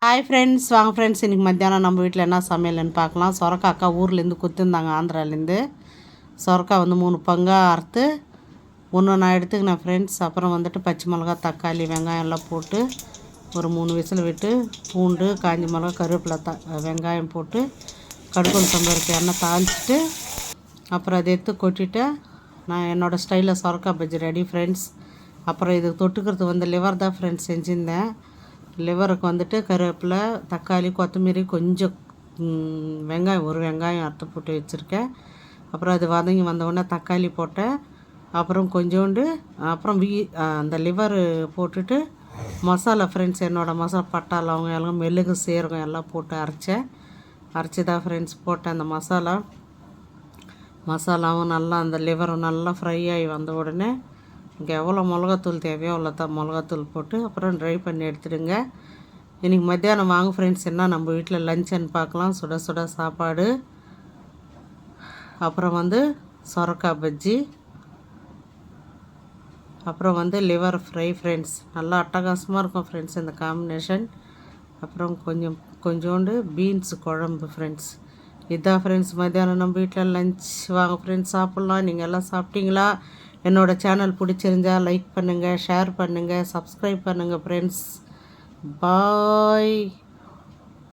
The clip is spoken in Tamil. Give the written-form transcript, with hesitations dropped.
ஹாய் ஃப்ரெண்ட்ஸ், வாங்க ஃப்ரெண்ட்ஸ். இன்றைக்கி மத்தியானம் நம்ம வீட்டில் என்ன சமையல்னு பார்க்கலாம். சொரக்காய் அக்கா ஊர்லேருந்து கொடுத்துருந்தாங்க, ஆந்திராலேருந்து. சொரக்காய் 3 பங்காக அறுத்து நான் எடுத்துக்கினேன் ஃப்ரெண்ட்ஸ். அப்புறம் பச்சை மிளகா, தக்காளி, வெங்காயம் எல்லாம் போட்டு ஒரு 3 விசில் விட்டு, பூண்டு, காஞ்ச மிளகா, கருவேப்பிலை, வெங்காயம் போட்டு கடுகு சம்பருக்கு எண்ணெய் தாளிச்சிட்டு அப்புறம் அதை எடுத்து கொட்டிட்டு நான் என்னோடய ஸ்டைலில் சொரக்காய் பஜ்ஜி ரெடி ஃப்ரெண்ட்ஸ். அப்புறம் இதுக்கு தொட்டுக்கிறது லிவர் தான் ஃப்ரெண்ட்ஸ் செஞ்சுருந்தேன். லிவருக்கு கருவேப்பிலை, தக்காளி, கொத்தமல்லி, கொஞ்சம் வெங்காயம், ஒரு வெங்காயம் அறுத்து போட்டு வச்சுருக்கேன். அப்புறம் அது வதங்கி வந்தவுடனே தக்காளி போட்டேன். அப்புறம் கொஞ்சோண்டு அப்புறம் அந்த லிவர் போட்டுட்டு மசாலா ஃப்ரெண்ட்ஸ், என்னோடய மசாலா பட்டை, லவங்கம் எல்லாம், மெழுகு, சீரகம் எல்லாம் போட்டு அரைச்சி தான் ஃப்ரெண்ட்ஸ் போட்டேன். அந்த மசாலாவும் நல்லா, அந்த லிவரும் நல்லா ஃப்ரை ஆகி வந்த உடனே இங்கே எவ்வளோ மிளகாத்தூள் தேவையோ அவ்வளோ தான் மிளகாத்தூள் போட்டு அப்புறம் ட்ரை பண்ணி எடுத்துடுங்க. இன்றைக்கி மத்தியானம் வாங்க ஃப்ரெண்ட்ஸ், என்ன நம்ம வீட்டில் லஞ்சுன்னு பார்க்கலாம். சுட சுட சாப்பாடு, அப்புறம் சொரக்காய் பஜ்ஜி, அப்புறம் லிவர் ஃப்ரை ஃப்ரெண்ட்ஸ். நல்லா அட்டகாசமாக இருக்கும் ஃப்ரெண்ட்ஸ் இந்த காம்பினேஷன். அப்புறம் கொஞ்சோண்டு பீன்ஸ் குழம்பு ஃப்ரெண்ட்ஸ். இதான் ஃப்ரெண்ட்ஸ் மத்தியானம் நம்ம வீட்டில் லஞ்ச். வாங்க ஃப்ரெண்ட்ஸ் சாப்பிட்லாம். நீங்கள் எல்லாம் சாப்பிட்டீங்களா? என்னோடய சேனல் பிடிச்சிருந்தால் லைக் பண்ணுங்கள், ஷேர் பண்ணுங்கள், சப்ஸ்கிரைப் பண்ணுங்கள் ஃப்ரெண்ட்ஸ். பாய்.